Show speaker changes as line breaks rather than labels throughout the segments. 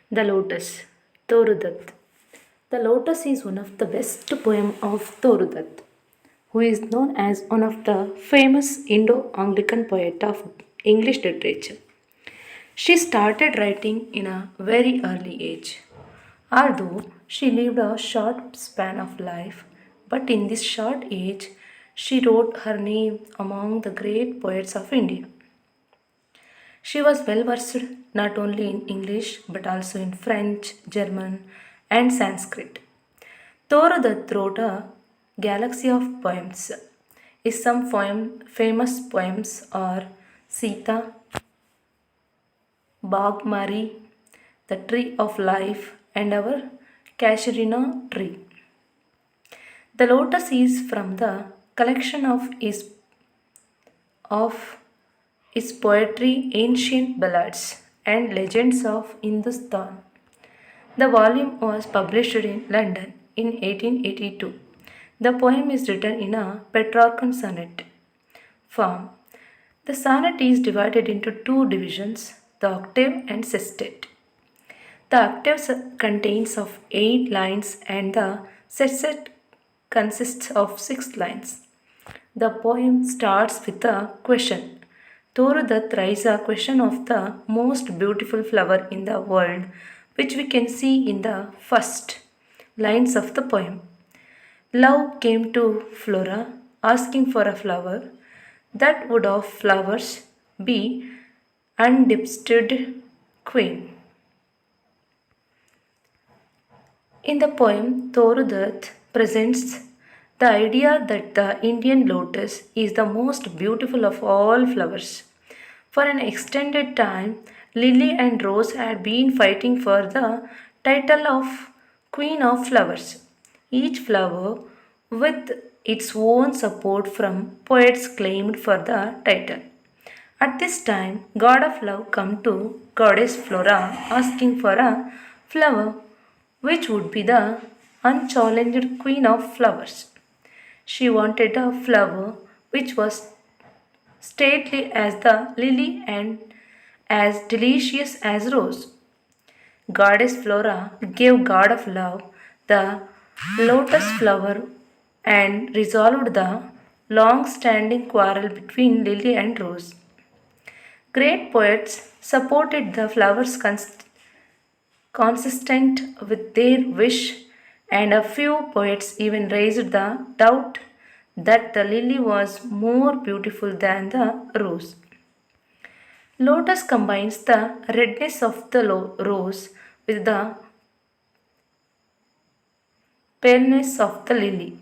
The Lotus, Torudutt. The Lotus is one of the best poems of Torudutt, who is known as one of the famous Indo-Anglican poet of English literature. She started writing in a very early age, although she lived a short span of life, but in this short age, she wrote her name among the great poets of India. She was well versed not only in English but also in French, German, and Sanskrit. Thorudutt wrote a galaxy of poems. Some famous poems are Sita, Bagmari, The Tree of Life, and our Casuarina tree. The lotus is from the collection of his poetry, ancient ballads, and legends of Hindustan. The volume was published in London in 1882. The poem is written in a Petrarchan sonnet form. The sonnet is divided into two divisions, the octave and sestet. The octave contains of 8 lines and the sestet consists of 6 lines. The poem starts with a question. Thorudutt raises a question of the most beautiful flower in the world, which we can see in the first lines of the poem. Love came to Flora asking for a flower. That would of flowers be undisputed queen. In the poem, Thorudutt presents the idea that the Indian lotus is the most beautiful of all flowers. For an extended time, Lily and Rose had been fighting for the title of Queen of Flowers, each flower with its own support from poets claimed for the title. At this time, God of Love come to Goddess Flora asking for a flower which would be the unchallenged queen of flowers. She wanted a flower which was stately as the lily and as delicious as rose. Goddess Flora gave God of Love the lotus flower and resolved the long standing quarrel between lily and rose. Great poets supported the flowers consistent with their wish, and a few poets even raised the doubt that the lily was more beautiful than the rose. Lotus combines the redness of the rose with the paleness of the lily.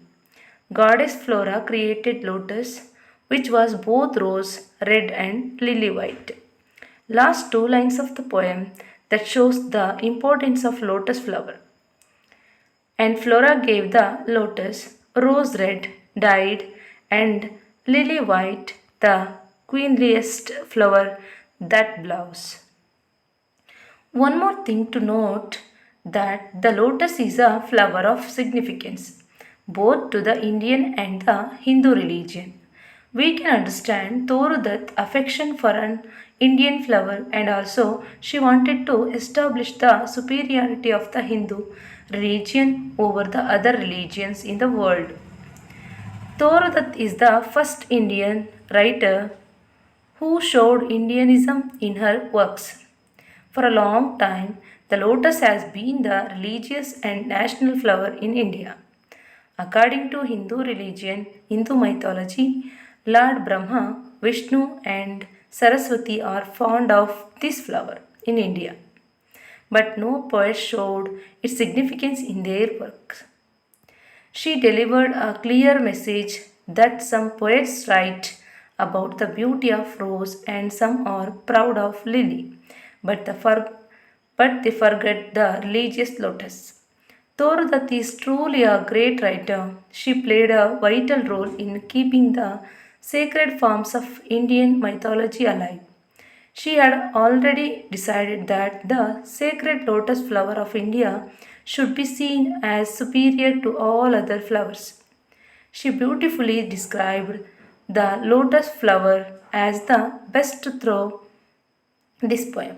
Goddess Flora created lotus, which was both rose red and lily white. Last two lines of the poem that shows the importance of lotus flower. And Flora gave the lotus rose red dyed and lily white, the queenliest flower that blows. One more thing to note that the lotus is a flower of significance both to the Indian and the Hindu religion. We can understand Thorudutt's affection for an Indian flower and also she wanted to establish the superiority of the Hindu religion over the other religions in the world. Thorudutt is the first Indian writer who showed Indianism in her works. For a long time, the lotus has been the religious and national flower in India. According to Hindu religion, Hindu mythology, Lord Brahma, Vishnu, and Saraswati are fond of this flower in India. But no poet showed its significance in their works. She delivered a clear message that some poets write about the beauty of rose and some are proud of lily, but, but they forget the religious lotus. Thorudutt is truly a great writer. She played a vital role in keeping the sacred forms of Indian mythology alive. She had already decided that the sacred lotus flower of India should be seen as superior to all other flowers. She beautifully described the lotus flower as the best through this poem.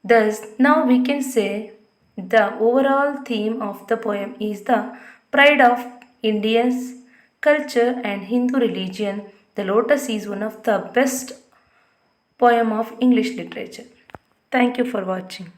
Thus, now we can say the overall theme of the poem is the pride of India's culture and Hindu religion. The Lotus is one of the best poem of English literature. Thank you for watching.